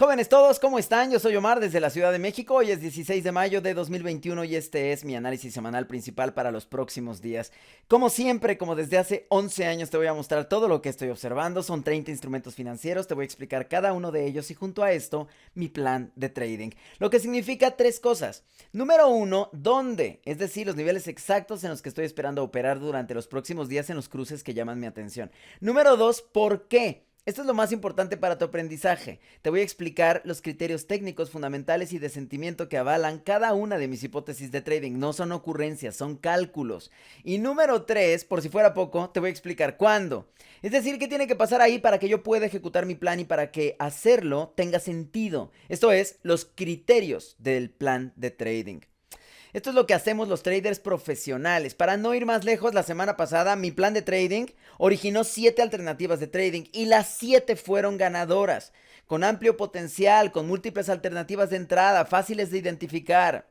Jóvenes todos, ¿cómo están? Yo soy Omar desde la Ciudad de México. Hoy es 16 de mayo de 2021 y este es mi análisis semanal principal para los próximos días. Como siempre, como desde hace 11 años te voy a mostrar todo lo que estoy observando. Son 30 instrumentos financieros, te voy a explicar cada uno de ellos y junto a esto mi plan de trading. Lo que significa tres cosas. Número uno, ¿dónde? Es decir, los niveles exactos en los que estoy esperando operar durante los próximos días en los cruces que llaman mi atención. Número dos, ¿por qué? Esto es lo más importante para tu aprendizaje. Te voy a explicar los criterios técnicos fundamentales y de sentimiento que avalan cada una de mis hipótesis de trading. No son ocurrencias, son cálculos. Y número 3, por si fuera poco, te voy a explicar cuándo. Es decir, qué tiene que pasar ahí para que yo pueda ejecutar mi plan y para que hacerlo tenga sentido. Esto es, los criterios del plan de trading. Esto es lo que hacemos los traders profesionales. Para no ir más lejos, la semana pasada mi plan de trading originó 7 alternativas de trading y las 7 fueron ganadoras, con amplio potencial, con múltiples alternativas de entrada, fáciles de identificar.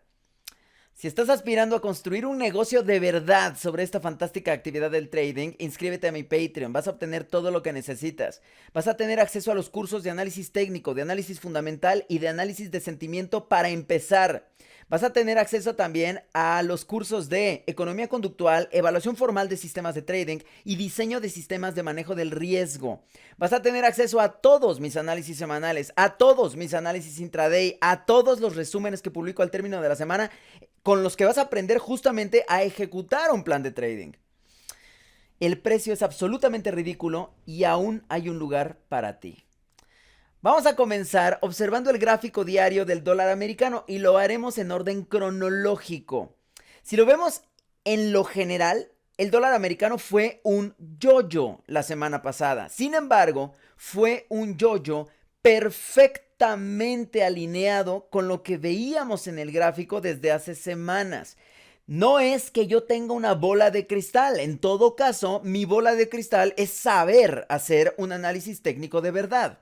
Si estás aspirando a construir un negocio de verdad sobre esta fantástica actividad del trading, inscríbete a mi Patreon, vas a obtener todo lo que necesitas. Vas a tener acceso a los cursos de análisis técnico, de análisis fundamental y de análisis de sentimiento para empezar. Vas a tener acceso también a los cursos de economía conductual, evaluación formal de sistemas de trading y diseño de sistemas de manejo del riesgo. Vas a tener acceso a todos mis análisis semanales, a todos mis análisis intraday, a todos los resúmenes que publico al término de la semana, con los que vas a aprender justamente a ejecutar un plan de trading. El precio es absolutamente ridículo y aún hay un lugar para ti. Vamos a comenzar observando el gráfico diario del dólar americano y lo haremos en orden cronológico. Si lo vemos en lo general, el dólar americano fue un yo-yo la semana pasada. Sin embargo, fue un yo-yo perfectamente alineado con lo que veíamos en el gráfico desde hace semanas. No es que yo tenga una bola de cristal. En todo caso, mi bola de cristal es saber hacer un análisis técnico de verdad.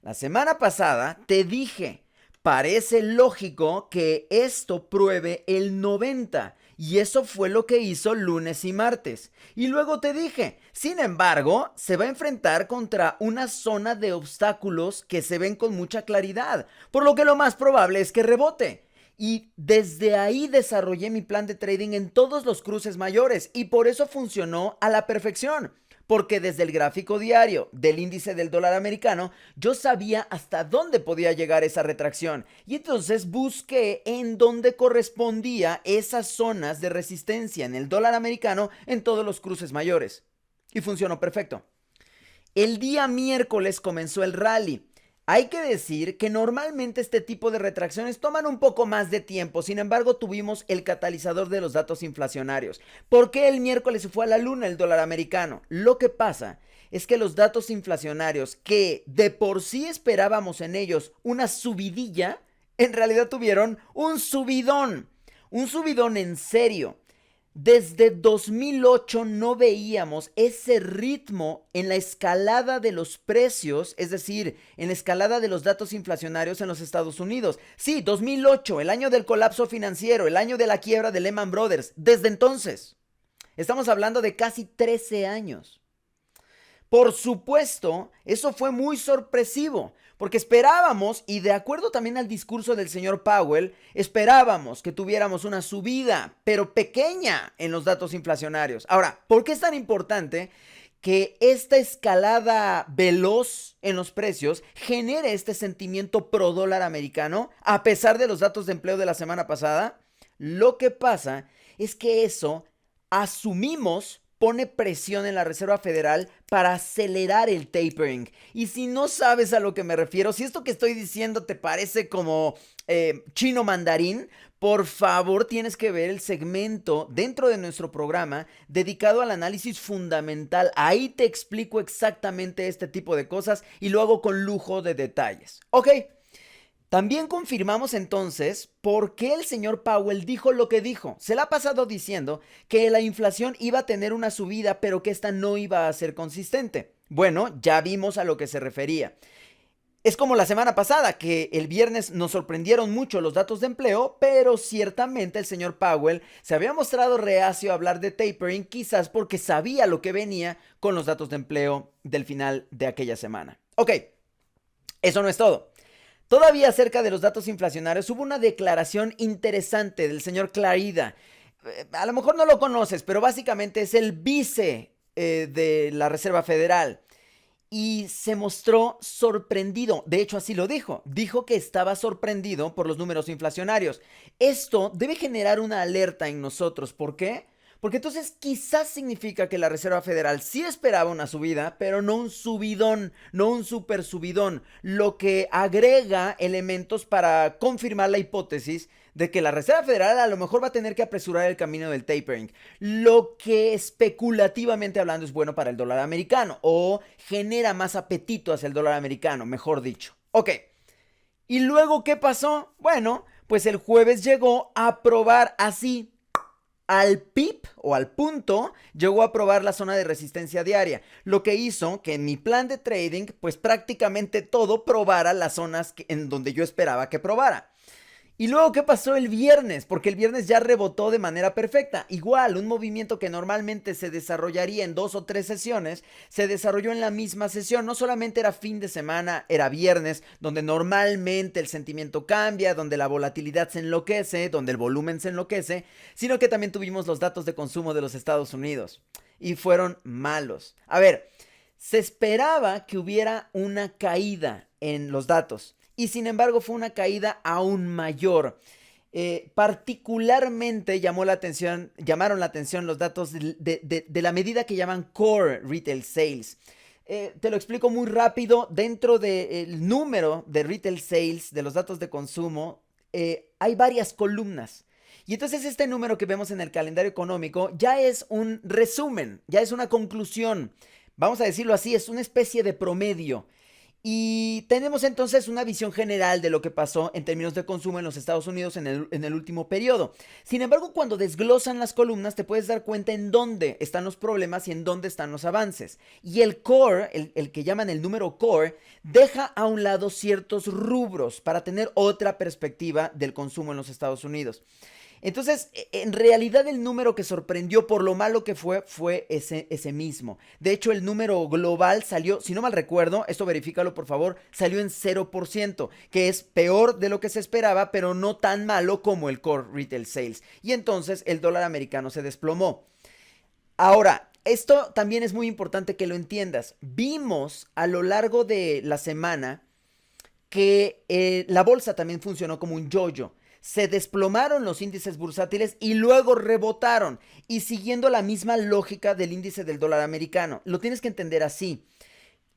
La semana pasada te dije, parece lógico que esto pruebe el 90 y eso fue lo que hizo lunes y martes. Y luego te dije, sin embargo, se va a enfrentar contra una zona de obstáculos que se ven con mucha claridad, por lo que lo más probable es que rebote. Y desde ahí desarrollé mi plan de trading en todos los cruces mayores y por eso funcionó a la perfección. Porque desde el gráfico diario del índice del dólar americano, yo sabía hasta dónde podía llegar esa retracción. Y entonces busqué en dónde correspondía esas zonas de resistencia en el dólar americano en todos los cruces mayores. Y funcionó perfecto. El día miércoles comenzó el rally. Hay que decir que normalmente este tipo de retracciones toman un poco más de tiempo, sin embargo tuvimos el catalizador de los datos inflacionarios. ¿Por qué el miércoles se fue a la luna el dólar americano? Lo que pasa es que los datos inflacionarios, que de por sí esperábamos en ellos una subidilla, en realidad tuvieron un subidón en serio. Desde 2008 no veíamos ese ritmo en la escalada de los precios, es decir, en la escalada de los datos inflacionarios en los Estados Unidos. Sí, 2008, el año del colapso financiero, el año de la quiebra de Lehman Brothers. Desde entonces, estamos hablando de casi 13 años. Por supuesto, eso fue muy sorpresivo, porque esperábamos, y de acuerdo también al discurso del señor Powell, esperábamos que tuviéramos una subida, pero pequeña, en los datos inflacionarios. Ahora, ¿por qué es tan importante que esta escalada veloz en los precios genere este sentimiento pro dólar americano, a pesar de los datos de empleo de la semana pasada? Lo que pasa es que eso asumimos pone presión en la Reserva Federal para acelerar el tapering. Y si no sabes a lo que me refiero, si esto que estoy diciendo te parece como chino mandarín, por favor tienes que ver el segmento dentro de nuestro programa dedicado al análisis fundamental. Ahí te explico exactamente este tipo de cosas y lo hago con lujo de detalles. Ok. También confirmamos entonces por qué el señor Powell dijo lo que dijo. Se la ha pasado diciendo que la inflación iba a tener una subida, pero que esta no iba a ser consistente. Bueno, ya vimos a lo que se refería. Es como la semana pasada, que el viernes nos sorprendieron mucho los datos de empleo, pero ciertamente el señor Powell se había mostrado reacio a hablar de tapering, quizás porque sabía lo que venía con los datos de empleo del final de aquella semana. Ok, eso no es todo. Todavía acerca de los datos inflacionarios, hubo una declaración interesante del señor Clarida. A lo mejor no lo conoces, pero básicamente es el vice de la Reserva Federal. Y se mostró sorprendido. De hecho, así lo dijo. Dijo que estaba sorprendido por los números inflacionarios. Esto debe generar una alerta en nosotros. ¿Por qué? Porque entonces quizás significa que la Reserva Federal sí esperaba una subida, pero no un subidón, no un super subidón, lo que agrega elementos para confirmar la hipótesis de que la Reserva Federal a lo mejor va a tener que apresurar el camino del tapering, lo que especulativamente hablando es bueno para el dólar americano o genera más apetito hacia el dólar americano, mejor dicho. Ok, ¿y luego qué pasó? Bueno, pues el jueves llegó a probar así al pip o al punto, llegó a probar la zona de resistencia diaria, lo que hizo que en mi plan de trading pues prácticamente todo probara las zonas en donde yo esperaba que probara. ¿Y luego qué pasó el viernes? Porque el viernes ya rebotó de manera perfecta. Igual, un movimiento que normalmente se desarrollaría en 2 o 3 sesiones, se desarrolló en la misma sesión. No solamente era fin de semana, era viernes, donde normalmente el sentimiento cambia, donde la volatilidad se enloquece, donde el volumen se enloquece, sino que también tuvimos los datos de consumo de los Estados Unidos. Y fueron malos. A ver, se esperaba que hubiera una caída en los datos. Y sin embargo fue una caída aún mayor. Particularmente llamaron la atención los datos de la medida que llaman Core Retail Sales. Te lo explico muy rápido. Dentro del número de Retail Sales, de los datos de consumo, hay varias columnas. Y entonces este número que vemos en el calendario económico ya es un resumen, ya es una conclusión. Vamos a decirlo así, es una especie de promedio. Y tenemos entonces una visión general de lo que pasó en términos de consumo en los Estados Unidos en el último periodo. Sin embargo, cuando desglosan las columnas te puedes dar cuenta en dónde están los problemas y en dónde están los avances. Y el core, el que llaman el número core, deja a un lado ciertos rubros para tener otra perspectiva del consumo en los Estados Unidos. Entonces, en realidad el número que sorprendió por lo malo que fue ese mismo. De hecho, el número global salió, si no mal recuerdo, esto verifícalo por favor, salió en 0%, que es peor de lo que se esperaba, pero no tan malo como el Core Retail Sales. Y entonces el dólar americano se desplomó. Ahora, esto también es muy importante que lo entiendas. Vimos a lo largo de la semana que la bolsa también funcionó como un yo-yo. Se desplomaron los índices bursátiles y luego rebotaron. Y siguiendo la misma lógica del índice del dólar americano. Lo tienes que entender así.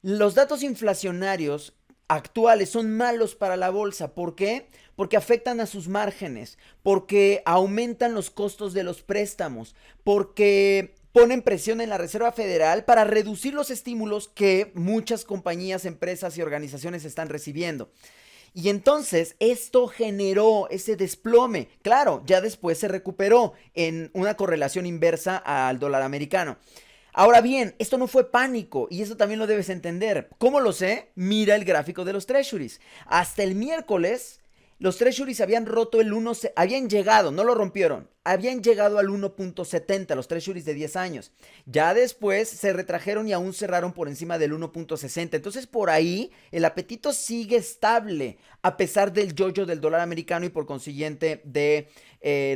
Los datos inflacionarios actuales son malos para la bolsa. ¿Por qué? Porque afectan a sus márgenes. Porque aumentan los costos de los préstamos. Porque ponen presión en la Reserva Federal para reducir los estímulos que muchas compañías, empresas y organizaciones están recibiendo. Y entonces esto generó ese desplome. Claro, ya después se recuperó en una correlación inversa al dólar americano. Ahora bien, esto no fue pánico y eso también lo debes entender. ¿Cómo lo sé? Mira el gráfico de los treasuries. Hasta el miércoles, los treasuries habían roto el 1, habían llegado, no lo rompieron, habían llegado al 1.70, los treasuries de 10 años. Ya después se retrajeron y aún cerraron por encima del 1.60. Entonces por ahí el apetito sigue estable a pesar del yo-yo del dólar americano y por consiguiente de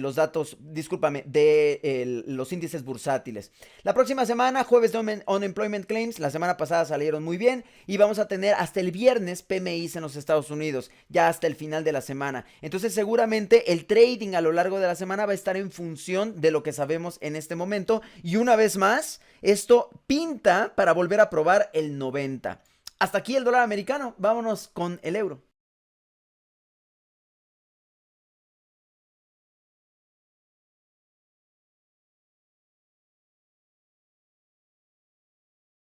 los datos, discúlpame, de los índices bursátiles. La próxima semana, jueves de Unemployment Claims, la semana pasada salieron muy bien y vamos a tener hasta el viernes PMIs en los Estados Unidos, ya hasta el final de la semana. Entonces seguramente el trading a lo largo de la semana va a estar en función de lo que sabemos en este momento y una vez más, esto pinta para volver a probar el 90. Hasta aquí el dólar americano, vámonos con el euro.